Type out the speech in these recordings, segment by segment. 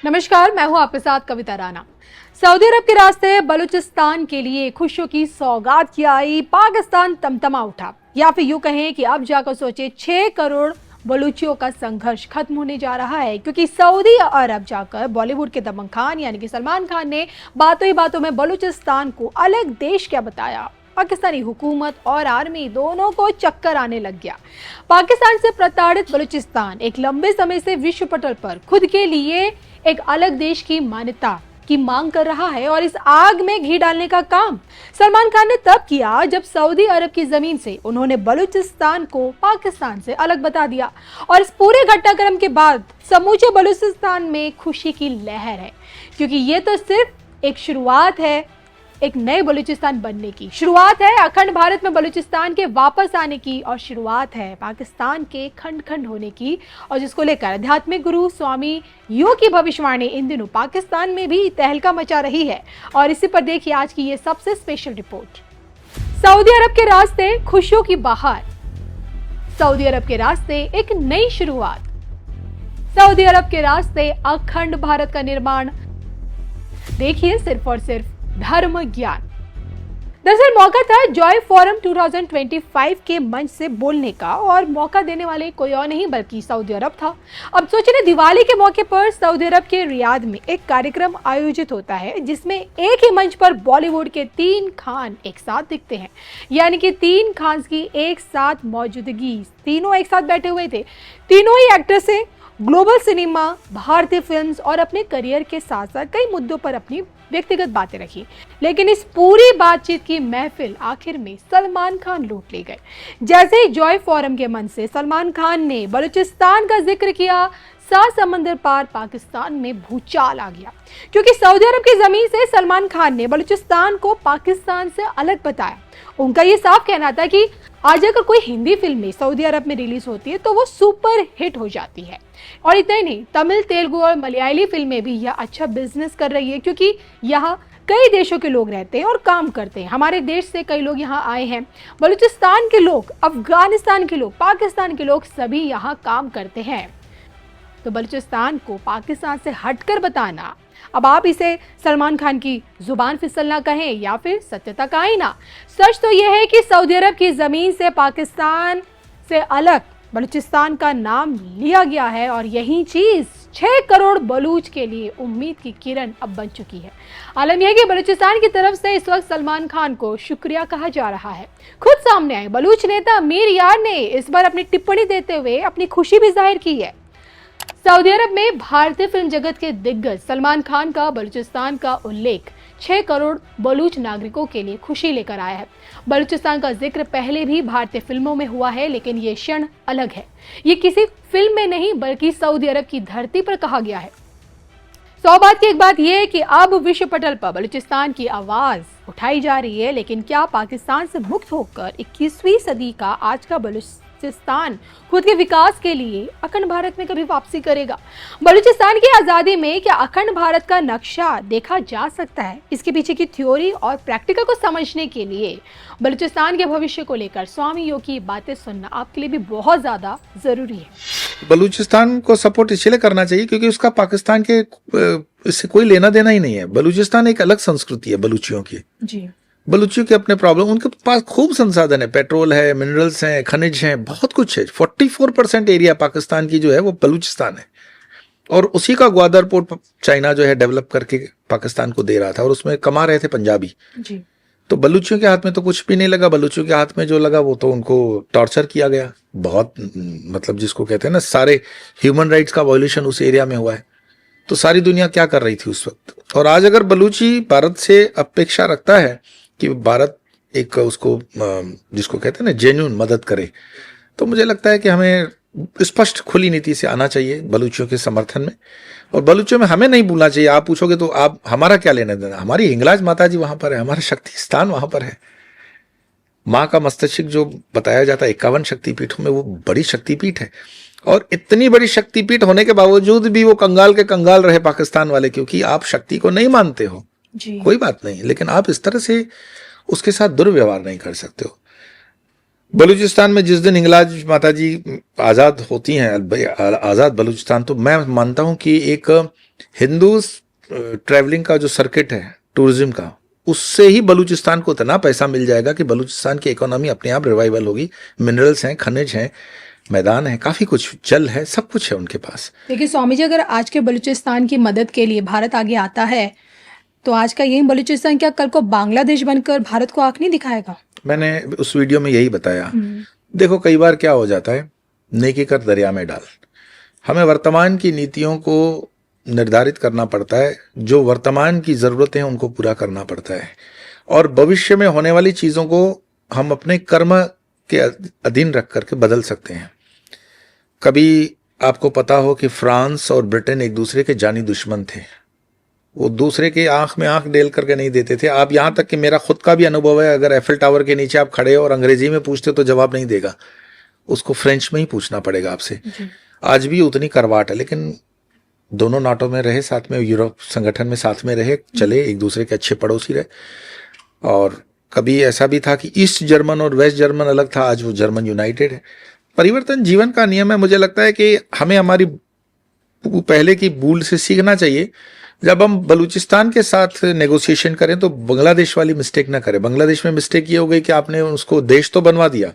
नमस्कार, मैं हूं आपके साथ कविता राणा। सऊदी अरब के रास्ते बलूचिस्तान के लिए खुशियों की सौगात की आई पाकिस्तान तमतमा उठा, या फिर यूं कहें कि अब जाकर सोचे 6 करोड़ बलूचियों का संघर्ष खत्म होने जा रहा है, क्योंकि सऊदी अरब जाकर बॉलीवुड के दबंग खान यानी कि सलमान खान ने बातों ही बातों में बलूचिस्तान को अलग देश क्या बताया। पाकिस्तानी हुकूमत और आर्मी दोनों को चक्कर आने लग गया। पाकिस्तान से प्रताड़ित बलूचिस्तान एक लंबे समय से विश्व पटल पर खुद के लिए एक अलग देश की मान्यता की मांग कर रहा है, और इस आग में घी डालने का काम सलमान खान ने तब किया जब सऊदी अरब की जमीन से उन्होंने बलूचिस्तान को पाकिस्तान से अलग बता दिया। और इस पूरे घटनाक्रम के बाद समूचे बलूचिस्तान में खुशी की लहर है, क्योंकि ये तो सिर्फ एक शुरुआत है एक नए बलूचिस्तान बनने की। शुरुआत है अखंड भारत में बलूचिस्तान के वापस आने की, और शुरुआत है पाकिस्तान के खंड खंड होने की, और जिसको लेकर आध्यात्मिक गुरु स्वामी यू की भविष्यवाणी इन दिनों पाकिस्तान में भी तहलका मचा रही है। और इसी पर देखिए आज की ये सबसे स्पेशल रिपोर्ट। सऊदी अरब के रास्ते खुशियों की बहार, सऊदी अरब के रास्ते एक नई शुरुआत, सऊदी अरब के रास्ते अखंड भारत का निर्माण। देखिए सिर्फ और सिर्फ धर्म ज्ञान। दरअसल मौका था जॉय फोरम 2025 के मंच से बोलने का, और मौका देने वाले कोई और नहीं बल्कि सऊदी अरब था। अब सोचिए, दिवाली के मौके पर सऊदी अरब के रियाद में एक कार्यक्रम आयोजित होता है जिसमें एक ही मंच पर बॉलीवुड के 3 खान एक साथ दिखते हैं, यानी कि 3 खान की एक साथ मौजूदगी। तीनों एक साथ बैठे हुए थे। तीनों ही एक्टर से ग्लोबल सिनेमा, भारतीय फिल्म्स और अपने करियर के साथ साथ कई मुद्दों पर अपनी व्यक्तिगत बातें रखी। लेकिन इस पूरी बातचीत की महफिल आखिर में सलमान खान लूट ले गए। जैसे ही जॉय फोरम के मंच से सलमान खान ने बलूचिस्तान का जिक्र किया, 7 समंदर पार पाकिस्तान में भूचाल आ गया, क्योंकि सऊदी अरब की जमीन से सलमान खान ने बलूचिस्तान को पाकिस्तान से अलग बताया। उनका ये साफ कहना था कि आज अगर कोई हिंदी फिल्म सऊदी अरब में रिलीज होती है तो वो सुपर हिट हो जाती है, और इतना ही नहीं, तमिल, तेलुगु और मलयाली फिल्में भी यह अच्छा बिजनेस कर रही है, क्योंकि यहाँ कई देशों के लोग रहते हैं और काम करते हैं। हमारे देश से कई लोग यहाँ आए हैं, बलूचिस्तान के लोग, अफगानिस्तान के लोग, पाकिस्तान के लोग सभी यहाँ काम करते हैं। तो बलूचिस्तान को पाकिस्तान से हटकर बताना, अब आप इसे सलमान खान की जुबान फिसलना कहें या फिर सत्यता का आईना, सच तो यह है कि सऊदी अरब की जमीन से पाकिस्तान से अलग बलूचिस्तान का नाम लिया गया है, और यही चीज 6 करोड़ बलूच के लिए उम्मीद की किरण अब बन चुकी है। आलम यह कि बलूचिस्तान की तरफ से इस वक्त सलमान खान को शुक्रिया कहा जा रहा है। खुद सामने आए बलूच नेता अमीर यार ने इस बार अपनी टिप्पणी देते हुए अपनी खुशी भी जाहिर की है। सऊदी अरब में भारतीय फिल्म जगत के दिग्गज सलमान खान का बलूचिस्तान का उल्लेख 6 करोड़ बलूच नागरिकों के लिए खुशी लेकर आया है। बलूचिस्तान का जिक्र पहले भी भारतीय फिल्मों में हुआ है, लेकिन ये क्षण अलग है। ये किसी फिल्म में नहीं बल्कि सऊदी अरब की धरती पर कहा गया है। 100 बात की एक बात यह है कि अब विश्व पटल पर बलूचिस्तान की आवाज उठाई जा रही है, लेकिन क्या पाकिस्तान से मुक्त होकर 21वीं सदी का आज का बलूचिस्तान खुद के विकास के लिए अखंड भारत में कभी वापसी करेगा? बलूचिस्तान की आजादी में क्या अखंड भारत का नक्शा देखा जा सकता है? इसके पीछे की थ्योरी और प्रैक्टिकल को समझने के लिए बलूचिस्तान के भविष्य को लेकर स्वामी योग की बातें सुनना आपके लिए भी बहुत ज्यादा जरूरी है। बलूचिस्तान को सपोर्ट इसलिए करना चाहिए क्योंकि उसका पाकिस्तान के इससे कोई लेना देना ही नहीं है। बलूचिस्तान एक अलग संस्कृति है बलूचियों की जी। बलूचियों के अपने प्रॉब्लम, उनके पास खूब संसाधन है, पेट्रोल है, मिनरल्स हैं, खनिज हैं, बहुत कुछ है। 44% एरिया पाकिस्तान की जो है वो बलूचिस्तान है, और उसी का ग्वादर पोर्ट चाइना जो है डेवलप करके पाकिस्तान को दे रहा था, और उसमें कमा रहे थे पंजाबी जी। तो बलूचियों के हाथ में तो कुछ भी नहीं लगा। बलूचियों के हाथ में जो लगा वो तो उनको टॉर्चर किया गया बहुत, मतलब जिसको कहते हैं ना, सारे ह्यूमन राइट्स का वायोलेशन उस एरिया में हुआ है। तो सारी दुनिया क्या कर रही थी उस वक्त? और आज अगर बलूची भारत से अपेक्षा रखता है कि भारत एक उसको जिसको कहते हैं ना जेन्युइन मदद करे, तो मुझे लगता है कि हमें स्पष्ट खुली नीति से आना चाहिए बलूचियों के समर्थन में। और बलूचियों में हमें नहीं भूलना चाहिए। आप पूछोगे तो आप हमारा क्या लेना देना, हमारी हिंगलाज माता जी वहां पर है, हमारा शक्ति स्थान वहां पर है। माँ का मस्तक जो बताया जाता है 51 शक्तिपीठों में वो बड़ी शक्तिपीठ है, और इतनी बड़ी शक्तिपीठ होने के बावजूद भी वो कंगाल के कंगाल रहे पाकिस्तान वाले, क्योंकि आप शक्ति को नहीं मानते हो जी। कोई बात नहीं, लेकिन आप इस तरह से उसके साथ दुर्व्यवहार नहीं कर सकते हो। बलूचिस्तान में जिस दिन हिंगलाज माता जी आज़ाद होती हैं, आज़ाद बलूचिस्तान, तो मैं मानता हूं कि एक हिंदू ट्रैवलिंग का जो सर्किट है टूरिज्म का, उससे ही बलूचिस्तान को इतना पैसा मिल जाएगा कि बलूचिस्तान की इकोनॉमी अपने आप रिवाइवल होगी। मिनरल्स हैं, खनिज हैं, मैदान है, काफ़ी कुछ, जल है, सब कुछ है उनके पास। देखिए स्वामी जी, अगर आज के बलूचिस्तान की मदद के लिए भारत आगे आता है तो आज का यही बलूचिस्तान क्या कल को बांग्लादेश बनकर भारत को आंख नहीं दिखाएगा? मैंने उस वीडियो में यही बताया। देखो कई बार क्या हो जाता है, नेकी कर दरिया में डाल। हमें वर्तमान की नीतियों को निर्धारित करना पड़ता है, जो वर्तमान की ज़रूरतें हैं उनको पूरा करना पड़ता है, और भविष्य में होने वाली चीज़ों को हम अपने कर्म के अधीन रख करके बदल सकते हैं। कभी आपको पता हो कि फ्रांस और ब्रिटेन एक दूसरे के जानी दुश्मन थे, वो दूसरे के आंख में आंख डेल करके नहीं देते थे। आप यहाँ तक कि मेरा खुद का भी अनुभव है, अगर एफिल टावर के नीचे आप खड़े हो और अंग्रेजी में पूछते तो जवाब नहीं देगा, उसको फ्रेंच में ही पूछना पड़ेगा आपसे। आज भी उतनी करवाट है, लेकिन दोनों नाटो में रहे, साथ में यूरोप संगठन में साथ में रहे, चले, एक दूसरे के अच्छे पड़ोसी रहे। और कभी ऐसा भी था कि ईस्ट जर्मन और वेस्ट जर्मन अलग था, आज वो जर्मन यूनाइटेड है। परिवर्तन जीवन का नियम है। मुझे लगता है कि हमें हमारी पहले की भूल से सीखना चाहिए। जब हम बलूचिस्तान के साथ नेगोशिएशन करें तो बांग्लादेश वाली मिस्टेक ना करें। बांग्लादेश में मिस्टेक ये हो गई कि आपने उसको देश तो बनवा दिया,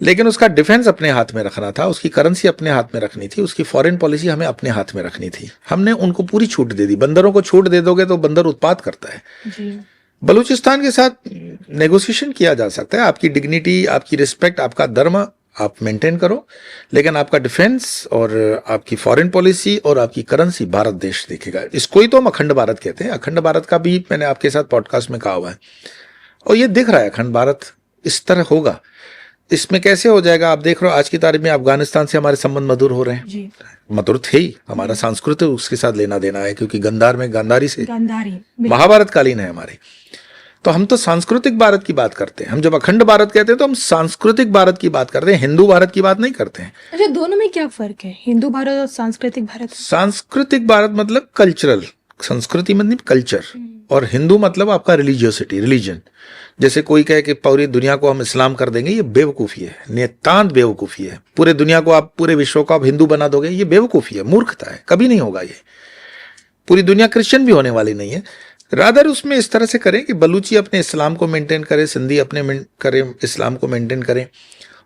लेकिन उसका डिफेंस अपने हाथ में रखना था, उसकी करेंसी अपने हाथ में रखनी थी, उसकी फॉरेन पॉलिसी हमें अपने हाथ में रखनी थी। हमने उनको पूरी छूट दे दी। बंदरों को छूट दे दोगे तो बंदर उत्पात करता है। बलूचिस्तान के साथ नेगोशिएशन किया जा सकता है। आपकी डिग्निटी, आपकी रिस्पेक्ट, आपका धर्म आप मेंटेन करो, लेकिन आपका डिफेंस और आपकी फॉरेन पॉलिसी और आपकी करेंसी भारत देश देखेगा। इसको ही तो हम अखंड भारत कहते हैं। अखंड भारत का भी मैंने आपके साथ पॉडकास्ट में कहा हुआ है, और ये दिख रहा है अखंड भारत इस तरह होगा। इसमें कैसे हो जाएगा, आप देख रहे हो आज की तारीख में अफगानिस्तान से हमारे संबंध मधुर हो रहे हैं। मधुर थे ही, हमारा सांस्कृतिक उसके साथ लेना देना है, क्योंकि गंधार में गांधारी से महाभारत कालीन है हमारे। तो हम तो सांस्कृतिक भारत की बात करते हैं। हम जब अखंड भारत कहते हैं तो हम सांस्कृतिक भारत की बात करते हैं, हिंदू भारत की बात नहीं करते हैं। अच्छा, दोनों में क्या फर्क है, हिंदू भारत और सांस्कृतिक भारत? सांस्कृतिक भारत मतलब कल्चरल, संस्कृति मतलब कल्चर, और हिंदू मतलब आपका रिलीजियोसिटी, रिलीजन। जैसे कोई कहे कि पूरी दुनिया को हम इस्लाम कर देंगे, ये बेवकूफ़ी है, नितांत बेवकूफ़ी है। पूरे दुनिया को आप, पूरे विश्व को आप हिंदू बना दोगे, ये बेवकूफ़ी है, मूर्खता है, कभी नहीं होगा ये। पूरी दुनिया क्रिश्चियन भी होने वाली नहीं है। रादर उसमें इस तरह से करें कि बलूची अपने इस्लाम को मेंटेन करे, सिंधी अपने करें इस्लाम को मेंटेन करें,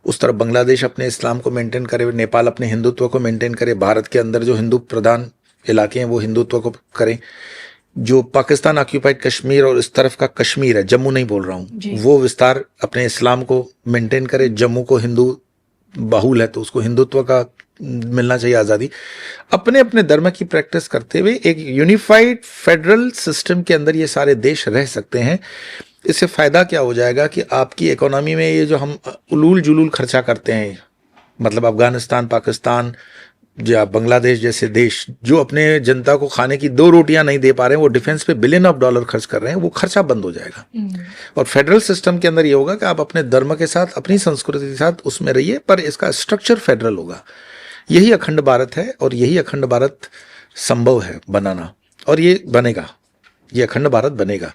उस तरफ बांग्लादेश अपने इस्लाम को मेंटेन करे, नेपाल अपने हिंदुत्व को मेंटेन करे, भारत के अंदर जो हिंदू प्रधान इलाके हैं वो हिंदुत्व को करें, जो पाकिस्तान ऑक्यूपाइड कश्मीर और इस तरफ का कश्मीर है, जम्मू नहीं बोल रहा हूँ, वो विस्तार अपने इस्लाम को मेंटेन करे। जम्मू को हिंदू बहुल है तो उसको हिंदुत्व का मिलना चाहिए आज़ादी। अपने अपने धर्म की प्रैक्टिस करते हुए एक यूनिफाइड फेडरल सिस्टम के अंदर ये सारे देश रह सकते हैं। इससे फ़ायदा क्या हो जाएगा कि आपकी इकोनॉमी में ये जो हम उलूल जुलूल खर्चा करते हैं, मतलब अफगानिस्तान, पाकिस्तान या बांग्लादेश जैसे देश जो अपने जनता को खाने की 2 रोटियां नहीं दे पा रहे हैं, वो डिफेंस पे बिलियन ऑफ डॉलर खर्च कर रहे हैं, वो खर्चा बंद हो जाएगा। और फेडरल सिस्टम के अंदर ये होगा कि आप अपने धर्म के साथ, अपनी संस्कृति के साथ उसमें रहिए, पर इसका स्ट्रक्चर फेडरल होगा। यही अखंड भारत है, और यही अखंड भारत संभव है बनाना, और ये बनेगा, ये अखंड भारत बनेगा।